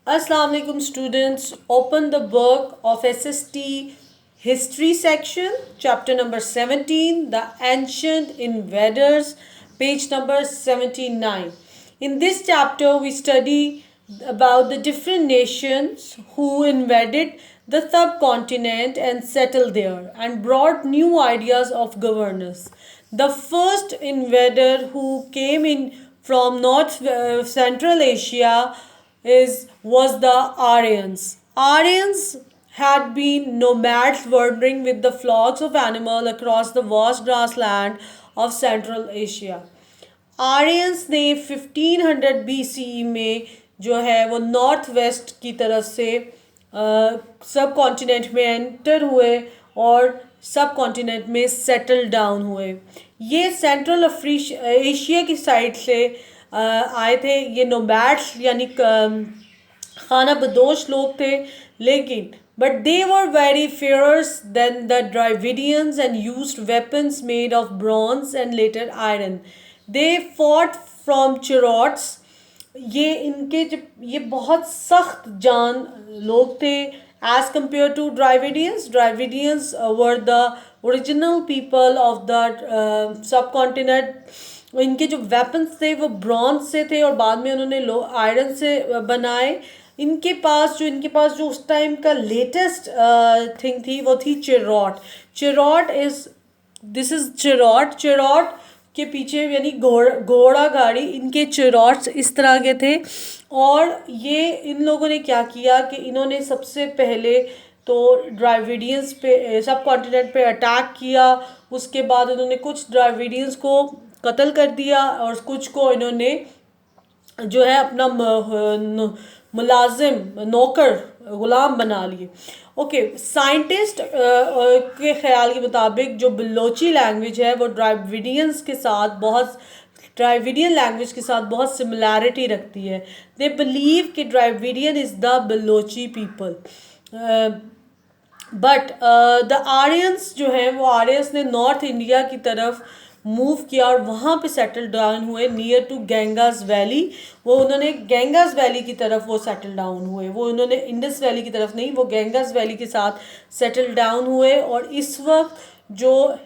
Assalamu alaikum students. Open the book of SST History section, chapter number 17, The Ancient Invaders, page number 79. In this chapter, we study about the different nations who invaded the subcontinent and settled there and brought new ideas of governance. The first invader who came in from North Central Asia was the Aryans. Aryans had been nomads wandering with the flocks of animals across the vast grassland of Central Asia. Aryans ने 1500 BCE में जो है वो north west की तरफ से सब continent में एंटर हुए और सब कॉन्टिनेंट में सेटल डाउन हुए. ये सेंट्रल एशिया की साइड से आए थे. ये नोमैड्स यानी खाना बदोश लोग थे, लेकिन but they were very fierce than the Dravidians and used weapons made of bronze and later iron. They fought from chariots. ये बहुत सख्त जान लोग थे as compared to Dravidians. Dravidians were the original people of the subcontinent. इनके जो weapons थे वो ब्रॉन्ज से थे और बाद में उन्होंने आयरन से बनाए. इनके पास जो उस टाइम का लेटेस्ट थिंग थी वो थी चिरॉट. दिस इज चिरॉट के पीछे यानी घोड़ा गाड़ी, इनके चिरॉट्स इस तरह के थे. और ये इन लोगों ने क्या किया कि इन्होंने सबसे पहले तो ड्राविडियंस पे सब कॉन्टिनेंट पे अटैक किया. उसके बाद उन्होंने कुछ ड्राविडियंस को कत्ल कर दिया और कुछ को इन्होंने जो है अपना मुलाजिम नौकर गुलाम बना लिए. ओके, साइंटिस्ट के ख्याल के मुताबिक जो बलोची लैंग्वेज है वो ड्राविडियन लैंग्वेज के साथ बहुत सिमिलैरिटी रखती है. दे बिलीव कि Dravidian is the Balochi people. But the Aryans जो हैं वो आर्यंस ने नॉर्थ इंडिया की तरफ मूव किया और वहाँ पे सेटल डाउन हुए नियर टू गंगास वैली. वो उन्होंने गंगास वैली की तरफ वो सेटल डाउन हुए. वो उन्होंने इंडस वैली की तरफ नहीं, वो गंगास वैली के साथ सेटल डाउन हुए. और इस वक्त जो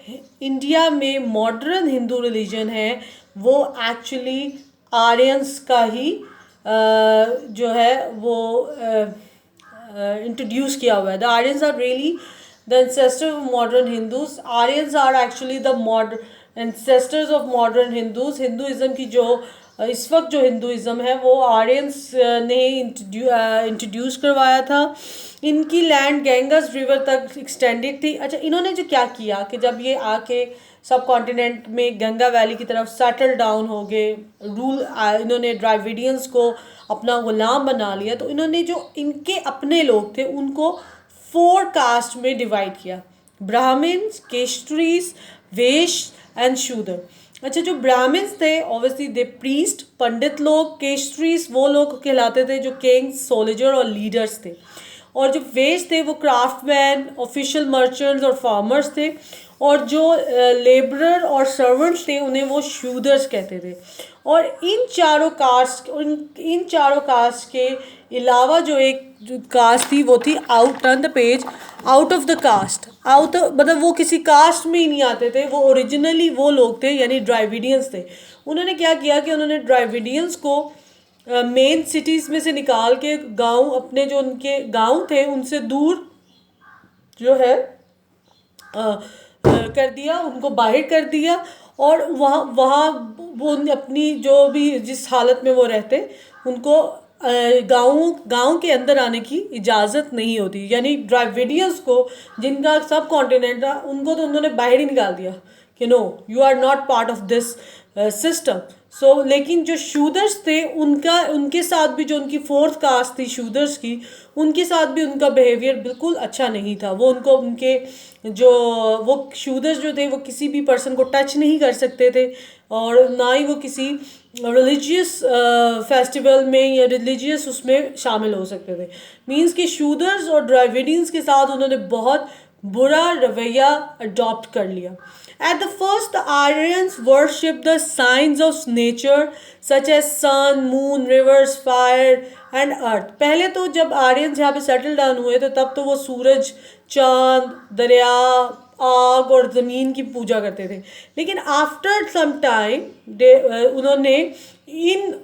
इंडिया में मॉडर्न हिंदू रिलीजन है वो एक्चुअली आर्यंस का ही जो है वो इंट्रोड्यूस किया हुआ है. The Aryans are really the ancestor of modern Hindus. Aryans are actually the ancestors of modern Hindus. Hinduism की जो इस वक्त जो हिंदुज़म है वो आर्यंस ने इंट्रोड्यूस करवाया था. इनकी लैंड गंगास रिवर तक एक्सटेंडेड थी. अच्छा, इन्होंने जो क्या किया कि जब ये आके सब कॉन्टिनेंट में गंगा वैली की तरफ सेटल डाउन हो गए, इन्होंने ड्राविडियंस को अपना गुलाम बना लिया, तो इन्होंने जो इनके अपने लोग थे उनको 4 कास्ट में डिवाइड किया: ब्राह्मण्स, केशट्रीज, वैश्य एंड शूद्र. अच्छा, जो ब्राह्मण्स थे ऑब्वियसली दे प्रीस्ट, पंडित लोग. केशट्रीज वो लोग कहलाते थे जो किंग्स, सोल्जर और लीडर्स थे. और जो वैश्य थे वो क्राफ्टमैन, ऑफिशियल मर्चेंट्स और फार्मर्स थे. और जो लेबरर और सर्वेंट्स थे उन्हें वो शूदर्स कहते थे. और इन चारों कास्ट के अलावा जो एक कास्ट थी वो थी out on the page out of the caste. मतलब वो किसी कास्ट में ही नहीं आते थे, वो ओरिजिनली वो लोग थे यानी ड्राविडियंस थे. उन्होंने क्या किया कि उन्होंने ड्राविडियंस को मेन सिटीज़ में से निकाल के गांव, अपने जो उनके गांव थे उनसे दूर जो है कर दिया, उनको बाहर कर दिया. और वहाँ वो अपनी जो भी जिस हालत में वो रहते उनको गांव के अंदर आने की इजाज़त नहीं होती. यानी ड्राविडियंस को जिनका सब कॉन्टिनेंट था उनको तो उन्होंने बाहर ही निकाल दिया कि no, you are not part of this system. So लेकिन जो शूदर्स थे उनके साथ भी, जो उनकी 4th कास्ट थी शूदर्स की, उनके साथ भी उनका बिहेवियर बिल्कुल अच्छा नहीं था. वो शूदर्स जो थे वो किसी भी पर्सन को टच नहीं कर सकते थे और ना ही वो किसी रिलीजियस फेस्टिवल में या रिलीजियस उसमें शामिल हो सकते थे. मीन्स कि शूदर्स और ड्राविडियंस के साथ उन्होंने बहुत बुरा रवैया अडॉप्ट कर लिया. At the first, the Aryans worshipped the signs of nature such as sun, moon, rivers, fire, and earth. पहले तो जब आर्यंस यहाँ पे सेटल डाउन हुए तो तब तो वो सूरज, चांद, दरिया, आग और ज़मीन की पूजा करते थे। लेकिन आफ्टर सम टाइम उन्होंने इन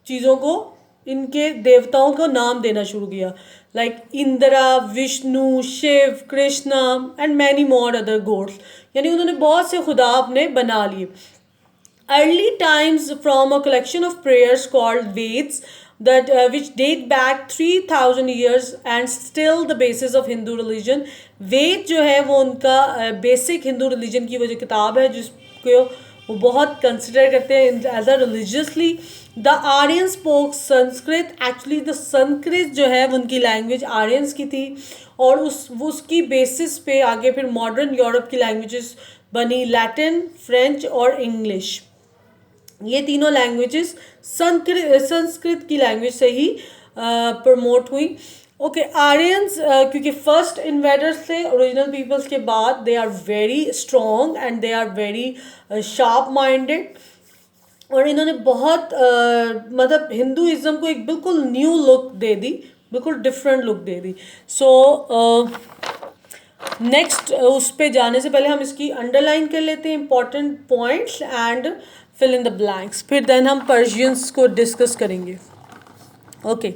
चीज़ों को, इनके देवताओं को नाम देना शुरू किया, like Indira, Vishnu, Shiv, Krishna and many more other gods. यानी उन्होंने बहुत से खुदा अपने बना लिए। Early times from a collection of prayers called Veds that which date back 3000 years and still the basis of Hindu religion. वेद जो है वो उनका बेसिक हिंदू रिलीजन की वो जो किताब है जिसको वो बहुत कंसिडर करते हैं as a religiously. The Aryan spoke Sanskrit, actually the Sanskrit जो है वो उनकी लैंग्वेज आर्यंस की थी और उसकी बेसिस पे आगे फिर मॉडर्न यूरोप की लैंग्वेजेस बनी, लैटिन, फ्रेंच और इंग्लिश। ये तीनों लैंग्वेजेस संस्कृत की लैंग्वेज से ही प्रमोट हुई। ओके, आर्यंस क्योंकि फर्स्ट इन्वेडर्स थे ओरिजिनल पीपल्स के बाद, they are very strong and they are very sharp minded और इन्होंने बहुत मतलब हिंदुइज्म को एक बिल्कुल न्यू लुक दे दी, बिल्कुल डिफरेंट लुक दे दी। सो नेक्स्ट उस पे जाने से पहले हम इसकी अंडरलाइन कर लेते हैं important points and fill in the blanks, फिर देन हम पर्शियंस को डिस्कस करेंगे। Okay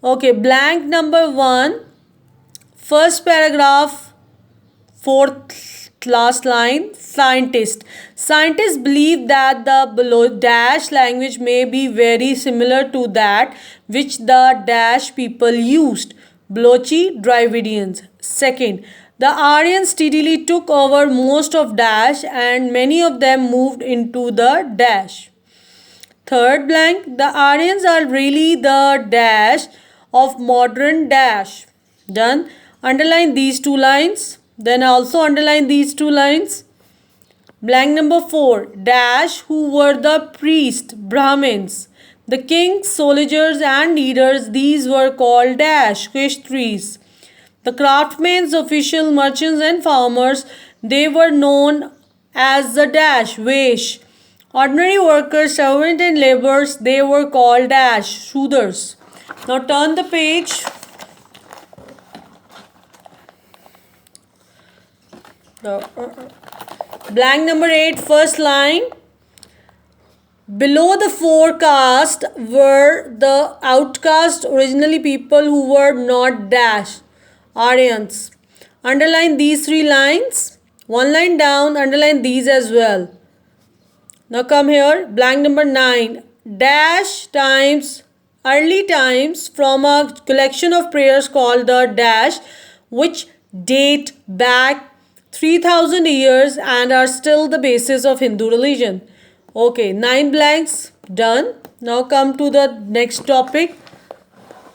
okay, blank number 1, first paragraph, fourth last line, scientist. Scientists believe that the below dash language may be very similar to that which the dash people used. Blochi, Dravidians. Second, the Aryans steadily took over most of dash and many of them moved into the dash. Third blank, the Aryans are really the dash of modern dash. Done. Underline these two lines. Then also underline these two lines. Blank number 4, dash who were the priests, Brahmins, the kings, soldiers and leaders, these were called dash, Kshatris. The craftsmen, official, merchants and farmers, they were known as the dash, Vesh. Ordinary workers, servants and laborers, they were called dash, Shudras. Now turn the page. Blank number 8, first line. Below the forecast were the outcast, originally people who were not dash, Aryans. Underline these 3 lines. One line down, underline these as well. Now come here, blank number 9. Dash times, early times from a collection of prayers called the dash, which date back 3000 years and are still the basis of Hindu religion. Okay, 9 blanks done. Now come to the next topic,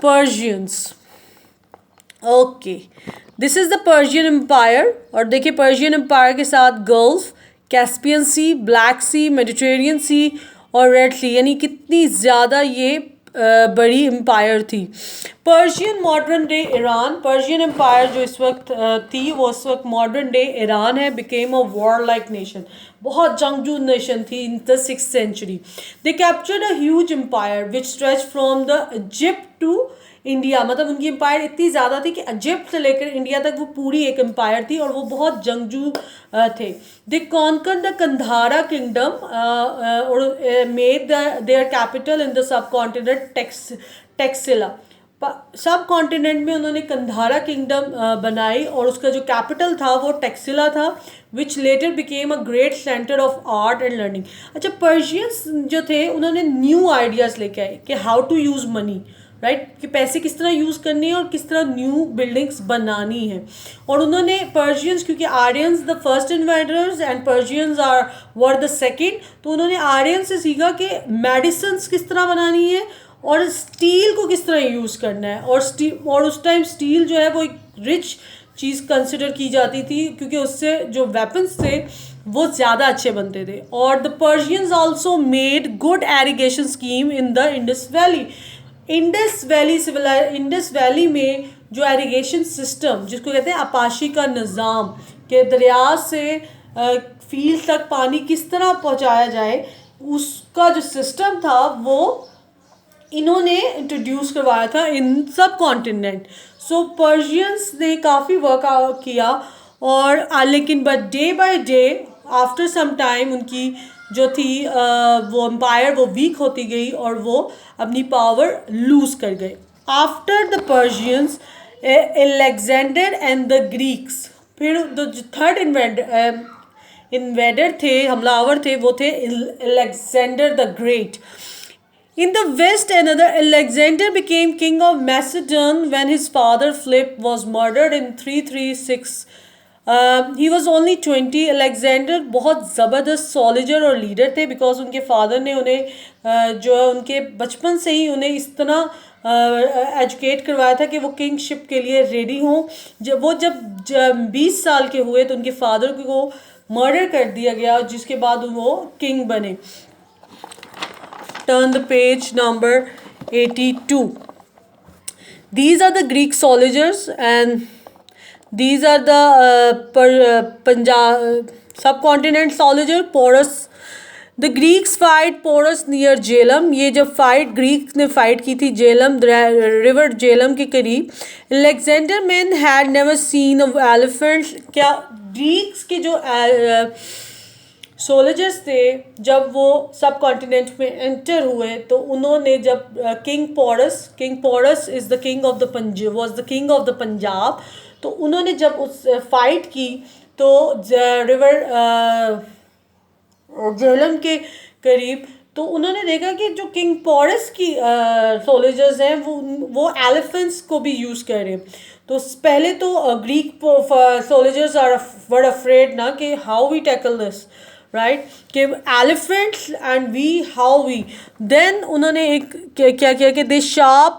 Persians. Okay, this is the Persian Empire और देखिए Persian Empire के साथ gulf, Caspian सी, black सी, Mediterranean सी और red सी, यानी कितनी ज़्यादा ये बड़ी एम्पायर थी। Persian modern day Iran, Persian empire जो इस वक्त थी वो इस वक्त मॉडर्न डे ईरान है, became a war like nation, बहुत जंगजू नेशन थी in the 6th century. They captured a huge empire which stretch from the Egypt to India, मतलब उनकी एम्पायर इतनी ज़्यादा थी कि इजिप्ट से लेकर इंडिया तक वो पूरी एक एम्पायर थी और वो बहुत जंगजू थे। दे कॉन्कर द कंधारा किंगडम और made their capital in the sub continent Taxila, सब कॉन्टिनेंट में उन्होंने कंधारा किंगडम बनाई और उसका जो कैपिटल था वो टेक्सिला था, which later became a great centre of art and learning. अच्छा, पर्शियंस जो थे उन्होंने न्यू आइडियाज़ लेके आए कि how to use money, right, कि पैसे किस तरह यूज़ करने हैं और किस तरह न्यू बिल्डिंग्स बनानी है। और उन्होंने पर्शियंस, क्योंकि Aryans the first invaders and Persians are were the second, तो उन्होंने आर्यन से सीखा कि मेडिसिन्स किस तरह बनानी है और स्टील को किस तरह यूज़ करना है। और उस टाइम स्टील जो है वो एक रिच चीज़ कंसिडर की जाती थी क्योंकि उससे जो वेपन्स थे वो ज़्यादा अच्छे बनते थे। और the Persians also made good irrigation scheme in the Indus valley. Indus valley में जो एरिगेशन सिस्टम जिसको कहते हैं अपाशी का निज़ाम, के दरिया से फील्ड तक पानी किस तरह पहुंचाया जाए, उसका जो सिस्टम था वो इन्होंने इंट्रोड्यूस करवाया था इन सब कॉन्टिनेंट. सो पर्शियंस ने काफ़ी वर्क किया और लेकिन but day by day after some time उनकी जो थी वो एम्पायर वो वीक होती गई और वो अपनी पावर लूज कर गए. After the Persians Alexander and the Greeks, फिर जो थर्ड इन्वेडर थे, हमलावर थे, वो थे Alexander the great. In the west, another Alexander became king of Macedon when his father Philip was murdered in 336. He was only 20. Alexander बहुत ज़बरदस्त सॉलिजर और लीडर थे बिकॉज उनके फादर ने उन्हें जो है उनके बचपन से ही उन्हें इस तरह एजुकेट करवाया था कि वो किंगशिप के लिए रेडी हों. जब 20 साल के हुए तो उनके फादर को मर्डर कर दिया गया जिसके बाद वो किंग बने. Turn the page number 82. These are the Greek soldiers and these are the Punjab subcontinent soldier Porus. The Greeks fight Porus near Jhelum. ये जब फाइट ग्रीक ने फाइट की थी जेलम रिवर जेलम के करीब. Alexander men had never seen an elephant. क्या Greeks के जो सोल्जर्स थे जब वो सब कॉन्टिनेंट में एंटर हुए तो उन्होंने जब king Porus is the king of the Punjab was the king of the Punjab. तो उन्होंने जब उस फाइट की तो रिवर झेलम के करीब तो उन्होंने देखा कि जो किंग पोरस की सोल्जर्स हैं वो एलिफेंट्स को भी यूज़ कर रहे हैं. तो पहले तो Greek soldiers are were afraid ना कि how we tackle this right कि elephants and we how we. Then उन्होंने एक क्या किया कि they sharp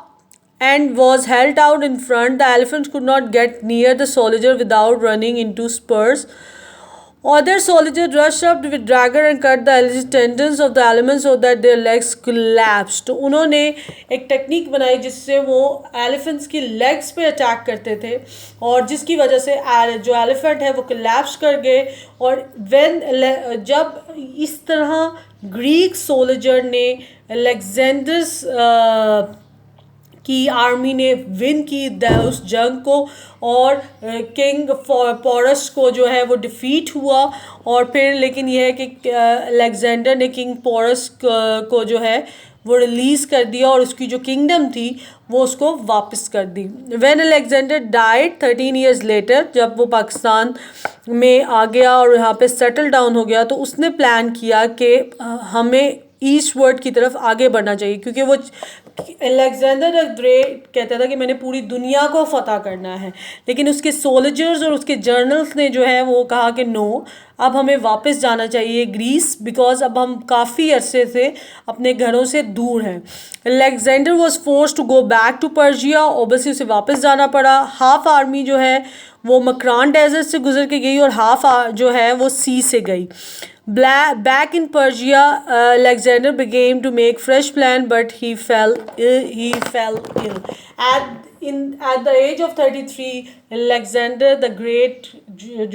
and was held out in front. The elephants could not get near the soldier without running into spears. Other soldiers rushed up with dagger and cut the tendons of the elements so that their legs collapsed. तो उन्होंने एक technique बनाई जिससे वो elephants की legs पे attack करते थे और जिसकी वजह से जो एलिफेंट है वो कोलैप्स कर गए. और जब इस तरह ग्रीक सोल्जर ने अलेक्जेंडर्स की आर्मी ने विन की उस जंग को और किंग पोरस को जो है वो डिफीट हुआ. और फिर लेकिन यह है कि अलेक्जेंडर ने किंग पोरस को जो है वो रिलीज़ कर दिया और उसकी जो किंगडम थी वो उसको वापस कर दी. When Alexander died 13 years later, जब वो पाकिस्तान में आ गया और यहाँ पे सेटल डाउन हो गया तो उसने प्लान किया कि हमें ईस्ट वर्ड की तरफ आगे बढ़ना चाहिए क्योंकि वो अलेक्जेंडर द ग्रेट कहता था कि मैंने पूरी दुनिया को फतह करना है. लेकिन उसके सोल्जर्स और उसके जर्नल्स ने जो है वो कहा कि नो, अब हमें वापस जाना चाहिए ग्रीस बिकॉज अब हम काफ़ी अरसे से अपने घरों से दूर हैं. Alexander was force to go back to Persia. Obviously उसे वापस जाना पड़ा. हाफ आर्मी जो है वो मकरान डेजर्ट से गुजर के गई और हाफ जो है वो सी से गई. Back in Persia, Alexander began to make fresh plan, but he fell ill. At the age of 33, Alexander the Great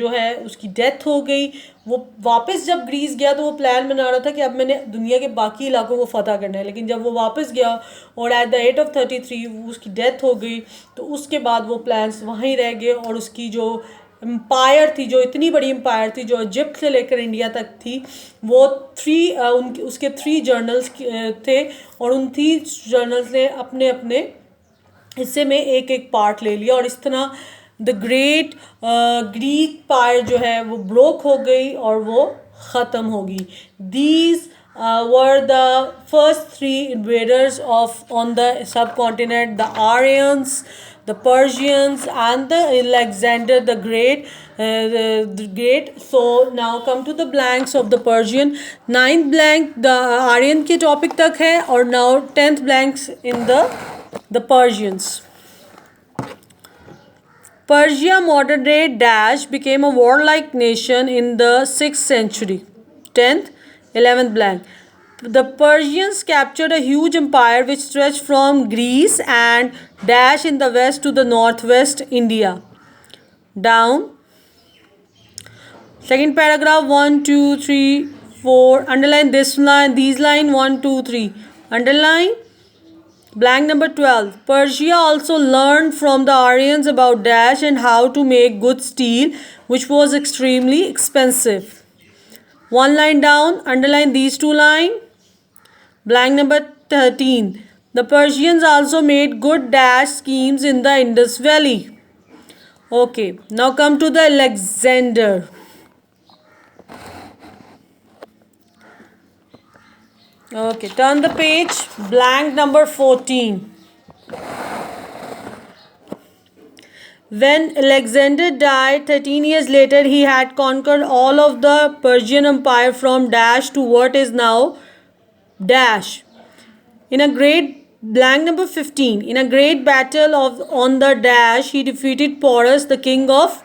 जो है उसकी डेथ हो गई. वो वापस जब ग्रीस गया तो वो प्लान बना रहा था कि अब मैंने दुनिया के बाकी इलाकों को फतह करना है. लेकिन जब वो वापस गया और एट द एज ऑफ 33 उसकी डेथ हो गई तो उसके बाद वो प्लान्स वहीं रह गए और उसकी जो एम्पायर थी, जो इतनी बड़ी एम्पायर थी जो इजिप्ट से लेकर इंडिया तक थी, वो उसके 3 जर्नल्स थे और उन 3 जर्नल्स ने अपने अपने हिस्से में एक एक पार्ट ले लिया और इस तरह द ग्रेट ग्रीक पायर जो है वो ब्रोक हो गई और वो ख़त्म होगी. These were the first 3 invaders on the subcontinent, the Aryans, the Persians and the Alexander the Great. So now come to the blanks of the Persian. 9th blank the Aryan के topic तक है और now 10th blanks in the Persians. Persia modern day dash became a warlike nation in the 6th century. 10th 11th blank. The Persians captured a huge empire which stretched from Greece and dash in the west to the northwest India. Down. Second paragraph 1, 2, 3, 4. Underline this line, these line 1, 2, 3. Underline. Blank number 12. Persia also learned from the Aryans about dash and how to make good steel, which was extremely expensive. One line down, underline these two lines. Blank number 13. The Persians also made good dash schemes in the Indus Valley. Okay, now come to the Alexander. Okay, turn the page, blank number 14. When Alexander died 13 years later, he had conquered all of the Persian Empire from Dash to what is now Dash. In a great blank number 15. In a great battle on the Dash, he defeated Porus, the king of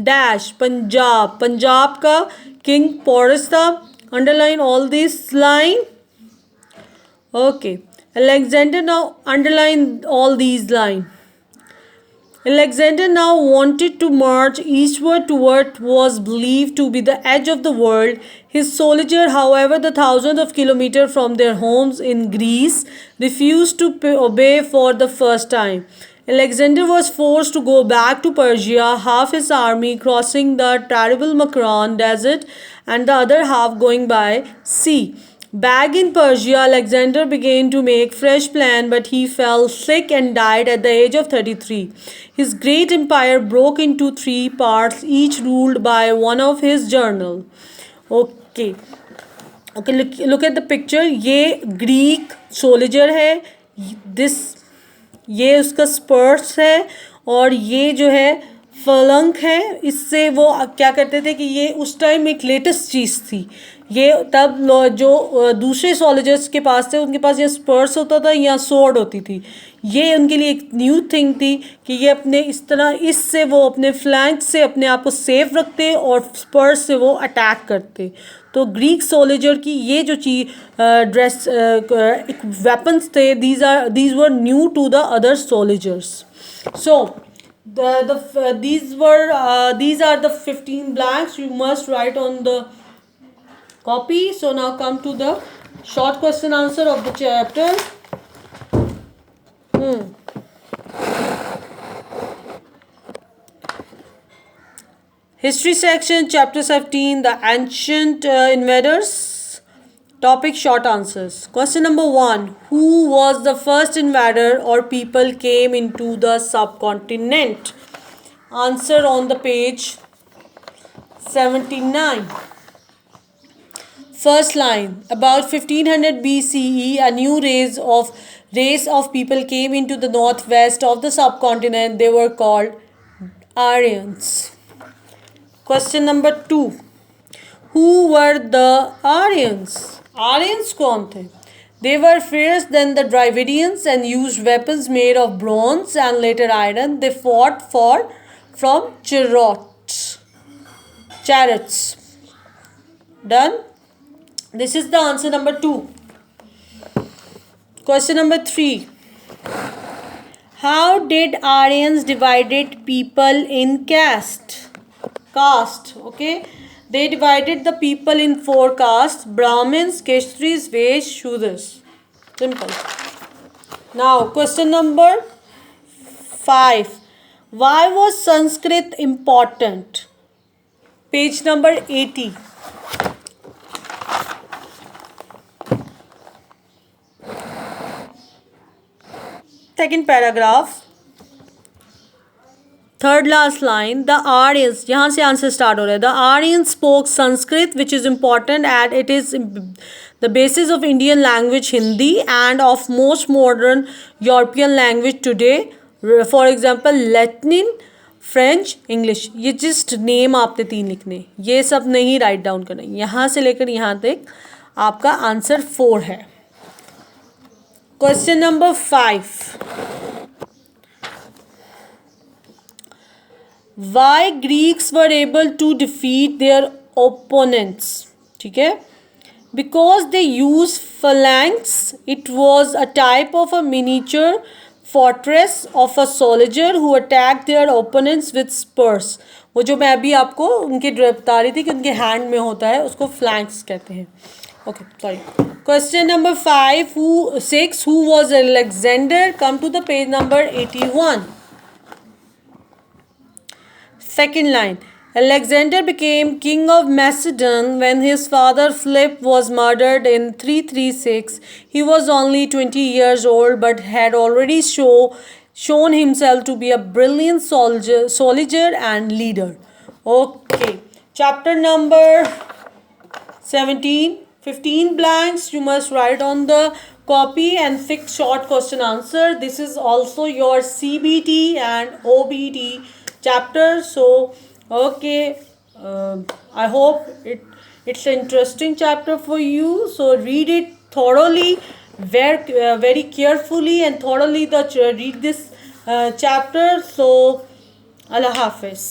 Dash, Punjab. Punjab का king Porus था. Underline all this line. Okay. Alexander now underline all these lines. Alexander now wanted to march eastward toward what was believed to be the edge of the world. His soldiers, however, the thousands of kilometers from their homes in Greece, refused to obey for the first time. Alexander was forced to go back to Persia, half his army crossing the terrible Makran desert and the other half going by sea. Back in Persia, Alexander began to make fresh plans, but he fell sick and died at the age of 33. His great empire broke into 3 parts, each ruled by one of his generals. Okay. Okay, look at the picture. ये Greek soldier है. ये उसका स्पर्स है और ये जो है फलंक है. इससे वो क्या करते थे कि ये उस टाइम एक लेटेस्ट चीज़ थी. ये तब जो दूसरे सोल्जर्स के पास थे उनके पास या स्पर्स होता था या सोर्ड होती थी. ये उनके लिए एक न्यू थिंग थी कि ये अपने इस तरह इससे वो अपने फ्लैंक से अपने आप को सेफ रखते और स्पर्स से वो अटैक करते. तो ग्रीक सोल्जर की ये जो चीज ड्रेस एक वेपन्स थे, these were new to the other soldiers. So these are the 15 blanks you must write on the copy. So now come to the short question answer of the chapter. History section, chapter 17, the ancient invaders. Topic short answers. Question number 1. Who was the first invader or people came into the subcontinent? Answer on the page 79. First line. About 1500 BCE, a new race of people came into the northwest of the subcontinent. They were called Aryans. Question number 2. Who were the Aryans? Aryans कौन थे? They were fierce than the Dravidians and used weapons made of bronze and later iron. They fought from chariots. Done? This is the answer number 2. Question number 3. How did Aryans divided people in caste? Okay. They divided the people in 4 castes: Brahmins, Kshatriyas, Vaishya, Shudras. Simple. Now question number 5. Why was Sanskrit important? Page number 80. Second paragraph. Third last line. The Aryans, यहाँ से answer start हो रहा है. The Aryans spoke Sanskrit, which is important as it is the basis of Indian language Hindi and of most modern European language today. For example, Latin, French, English. ये just name आपने 3 लिखने. ये सब नहीं write down करना. यहाँ से लेकर यहाँ तक आपका आंसर 4 है. Question number 5. Why Greeks were able to defeat their opponents? ठीक है? Because they used phalanx. It was a type of a miniature fortress of a soldier who attacked their opponents with spurs. वो जो मैं अभी आपको उनके बता रही थी कि उनके हैंड में होता है, उसको फ्लैंक्स कहते हैं. Okay, sorry. Question number 5, 6, who was Alexander? Come to the page number 81. Second line. Alexander became king of Macedon when his father Philip was murdered in 336. He was only 20 years old but had already shown himself to be a brilliant soldier and leader. Okay. Chapter number 17. 15 blanks you must write on the copy and 6 short question answer. This is also your CBT and OBT chapter. So okay, I hope it's an interesting chapter for you. So read it thoroughly, very carefully and thoroughly. Read this chapter. So Allah Hafiz.